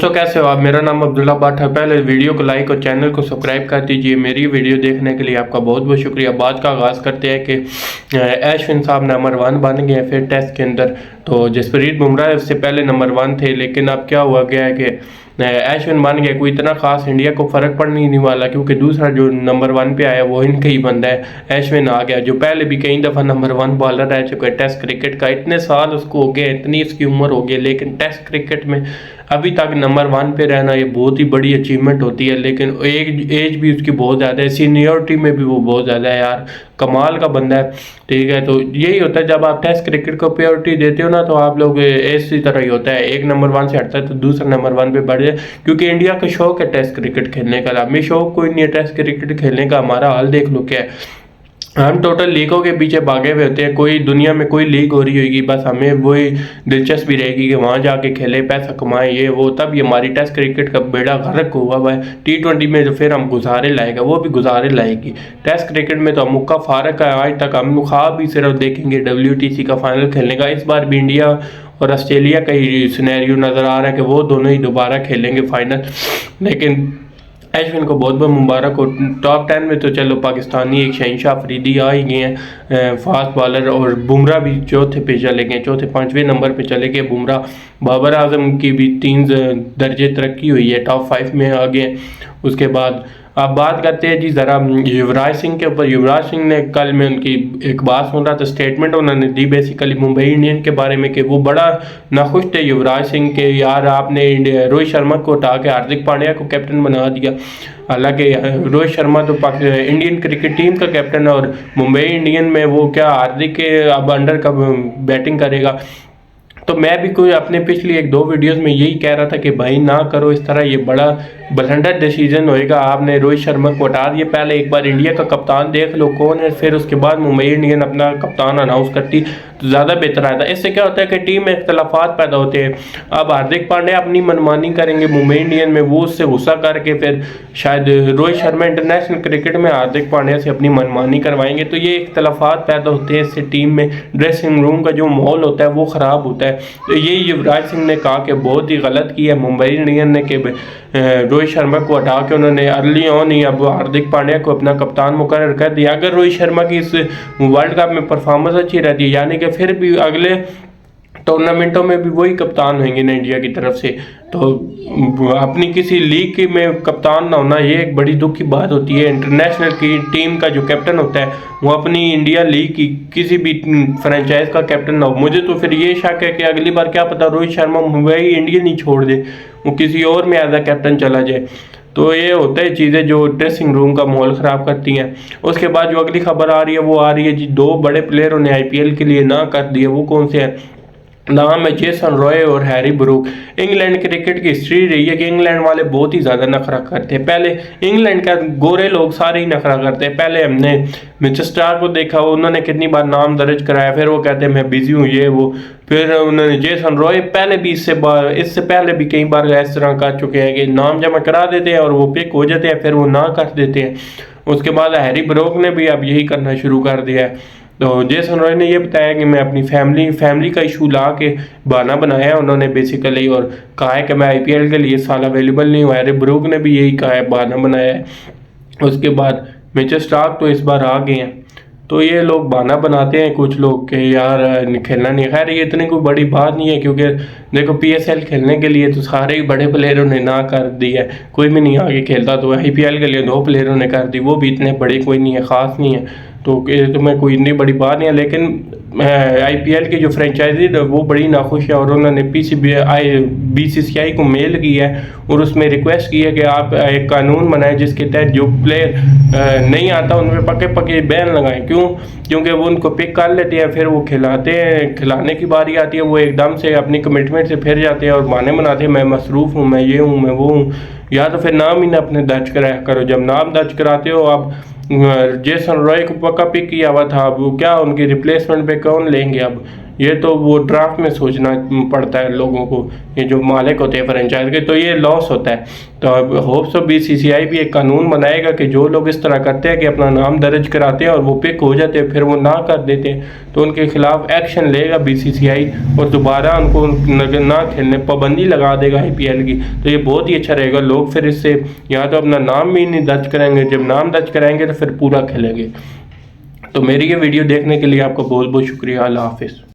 तो कैसे हो आप। मेरा नाम अब्दुल्ला भट्ट है। पहले वीडियो को लाइक और चैनल को सब्सक्राइब कर दीजिए। मेरी वीडियो देखने के लिए आपका बहुत बहुत शुक्रिया। बात का आगाज़ करते हैं कि अश्विन साहब नंबर 1 बन गए फिर टेस्ट के अंदर। तो जसप्रीत बुमराह उससे पहले नंबर 1 थे, लेकिन अब क्या हुआ गया है कि अश्विन बन गया। कोई इतना खास इंडिया को फ़र्क पड़ने ही नहीं वाला, क्योंकि दूसरा जो नंबर 1 पे आया वो इनका ही बंदा है। अश्विन आ गया जो पहले भी कई दफ़ा नंबर 1 बॉलर रह चुका है टेस्ट क्रिकेट का। इतने साल उसको हो गए, इतनी इसकी उम्र हो गई, लेकिन टेस्ट क्रिकेट में अभी तक नंबर 1 पे रहना ये बहुत ही बड़ी अचीवमेंट होती है। लेकिन एज भी उसकी बहुत ज़्यादा है, सीनियरिटी में भी वो बहुत ज़्यादा है यार, कमाल का बंदा है। ठीक है, तो यही होता है जब आप टेस्ट क्रिकेट को प्रायोरिटी देते हो ना, तो आप लोग इसी तरह ही होता है, एक नंबर 1 से हटता है तो दूसरा नंबर 1 पे बढ़ जाए। क्योंकि इंडिया का शौक है टेस्ट क्रिकेट खेलने का, हमें शौक कोई नहीं है टेस्ट क्रिकेट खेलने का। हमारा हाल देख लो क्या है, हम टोटल लीगों के पीछे भागे हुए होते हैं। कोई दुनिया में कोई लीग हो रही होगी, बस हमें वही दिलचस्पी रहेगी कि वहाँ जाके खेले, पैसा कमाएं, ये वो। तब ये हमारी टेस्ट क्रिकेट का बेड़ा गर्क हुआ हुआ है। T20 में जो फिर हम गुजारे लाएगा, वो भी गुजारे लाएगी। टेस्ट क्रिकेट में तो हम मुक्का फारक है आज तक। हम ख्वाब भी सिर्फ देखेंगे WTC का फाइनल खेलने का। इस बार भी इंडिया और ऑस्ट्रेलिया का ही सिनेरियो नज़र आ रहा है कि वो दोनों ही दोबारा खेलेंगे फाइनल। लेकिन अश्विन को बहुत बहुत मुबारक हो। टॉप 10 में तो चलो पाकिस्तानी एक शहनशाह अफरीदी आ ही गए हैं, फास्ट बॉलर। और बुमराह भी चौथे पे चले गए, चौथे 5वें नंबर पे चले गए बुमराह। बाबर आजम की भी 3 दर्जे तरक्की हुई है, टॉप 5 में आ गए। उसके बाद अब बात करते हैं जी ज़रा युवराज सिंह के ऊपर। युवराज सिंह ने कल मैं उनकी एक बात सुन रहा था, स्टेटमेंट उन्होंने दी बेसिकली मुंबई इंडियन के बारे में, कि वो बड़ा नाखुश थे युवराज सिंह के, यार आपने रोहित शर्मा को हटा के हार्दिक पांड्या को कैप्टन बना दिया। हालांकि रोहित शर्मा तो इंडियन क्रिकेट टीम का कैप्टन है, और मुंबई इंडियन में वो क्या हार्दिक के अब अंडर का बैटिंग करेगा। तो मैं भी कोई अपने पिछली 1-2 वीडियोस में यही कह रहा था कि भाई ना करो इस तरह, ये बड़ा ब्लंडर डिसीजन होएगा। आपने रोहित शर्मा को हटा दिया, पहले एक बार इंडिया का कप्तान देख लो कौन है, फिर उसके बाद मुंबई इंडियन अपना कप्तान अनाउंस करती तो ज़्यादा बेहतर आता। इससे क्या होता है कि टीम में इख्तलाफात पैदा होते हैं। अब हार्दिक पांड्या अपनी मनमानी करेंगे मुंबई इंडियन में, वो उससे गुस्सा करके फिर शायद रोहित शर्मा इंटरनेशनल क्रिकेट में हार्दिक पांड्या से अपनी मनमानी करवाएंगे। तो ये इख्तलाफात पैदा होते हैं, इससे टीम में ड्रेसिंग रूम का जो माहौल होता है वो ख़राब होता है। तो ये युवराज सिंह ने कहा कि बहुत ही गलत किया मुंबई इंडियन ने कि रोहित शर्मा को हटा के उन्होंने अर्ली ऑन ही अब हार्दिक पांड्या को अपना कप्तान मुकर्रर कर दिया। अगर रोहित शर्मा की इस वर्ल्ड कप में परफॉर्मेंस अच्छी रहती है, यानी कि फिर भी अगले टूर्नामेंटों में भी वही कप्तान होंगे ना इंडिया की तरफ से, तो अपनी किसी लीग की में कप्तान ना होना ये एक बड़ी दुख की बात होती है। इंटरनेशनल की टीम का जो कैप्टन होता है वो अपनी इंडिया लीग की किसी भी फ्रेंचाइज का कैप्टन ना हो। मुझे तो फिर ये शक है कि अगली बार क्या पता रोहित शर्मा मुंबई इंडियन ही छोड़ दे, वो किसी और में एज अ कैप्टन चला जाए। तो ये होता है चीज़ें जो ड्रेसिंग रूम का माहौल ख़राब करती हैं। उसके बाद जो अगली खबर आ रही है वो आ रही है जी, 2 बड़े प्लेयरों ने IPL के लिए ना कर दिए। वो कौन से हैं? नाम है जेसन रॉय और हैरी ब्रूक। इंग्लैंड क्रिकेट की हिस्ट्री रही है कि इंग्लैंड वाले बहुत ही ज़्यादा नखरा करते हैं। पहले इंग्लैंड का गोरे लोग सारे ही नखरा करते हैं। पहले हमने मिचेल स्टार्क को देखा, उन्होंने कितनी बार नाम दर्ज कराया, फिर वो कहते हैं मैं बिजी हूँ ये वो। फिर उन्होंने जेसन रॉय पहले भी इससे पहले भी कई बार इस तरह कर चुके हैं कि नाम जमा करा देते हैं और वो पिक हो जाते हैं, फिर वो ना कर देते हैं। उसके बाद हैरी ब्रूक ने भी अब यही करना शुरू कर दिया है। तो जेसन रॉय ने ये बताया कि मैं अपनी फैमिली का इशू ला के बहाना बनाया उन्होंने बेसिकली, और कहा है कि मैं IPL के लिए इस साल अवेलेबल नहीं हुआ। हैरी ब्रूक ने भी यही कहा है, बहाना बनाया है। उसके बाद मिचेल स्टार्क तो इस बार आ गए हैं। तो ये लोग बहाना बनाते हैं कुछ लोग कि यार खेलना नहीं। खैर ये इतनी कोई बड़ी बात नहीं है, क्योंकि देखो PSL खेलने के लिए तो सारे ही बड़े प्लेयरों ने ना कर दी है, कोई भी नहीं आगे खेलता। तो IPL के लिए 2 प्लेयरों ने कर दी, वो भी इतने बड़े कोई नहीं है, ख़ास नहीं है। तो मैं कोई इतनी बड़ी बात नहीं है। लेकिन IPL की जो फ्रेंचाइजी है वो बड़ी नाखुश है, और उन्होंने BCCI को मेल की है और उसमें रिक्वेस्ट की है कि आप एक कानून बनाएं जिसके तहत जो प्लेयर नहीं आता उनमें पक्के बैन लगाएं। क्यों? क्योंकि वो उनको पिक कर लेते हैं, फिर वो खिलाने की बारी आती है, वो एकदम से अपनी कमिटमेंट से फिर जाते हैं और बहाने बनाते हैं, मैं मसरूफ़ हूँ, मैं ये हूँ, मैं वो हूँ। या तो फिर नाम ही ना अपने दर्ज कराया करो। जब नाम दर्ज कराते हो, अब जेसन रॉय को पक्का पिक किया हुआ था, अब क्या उनकी रिप्लेसमेंट पे कौन लेंगे? अब ये तो वो ड्राफ्ट में सोचना पड़ता है लोगों को, ये जो मालिक होते हैं फ्रेंचाइज के, तो ये लॉस होता है। तो अब होप्स ऑफ BCCI भी एक कानून बनाएगा कि जो लोग इस तरह करते हैं कि अपना नाम दर्ज कराते हैं और वो पिक हो जाते हैं फिर वो ना कर देते हैं, तो उनके खिलाफ एक्शन लेगा BCCI और दोबारा उनको ना खेलने पाबंदी लगा देगा IPL की। तो ये बहुत ही अच्छा रहेगा। लोग फिर इससे या तो अपना नाम भी नहीं दर्ज कराएंगे, जब नाम दर्ज कराएंगे तो फिर पूरा खेलेंगे। तो मेरी ये वीडियो देखने के लिए आपका बहुत बहुत शुक्रिया। अल्लाह हाफिज़।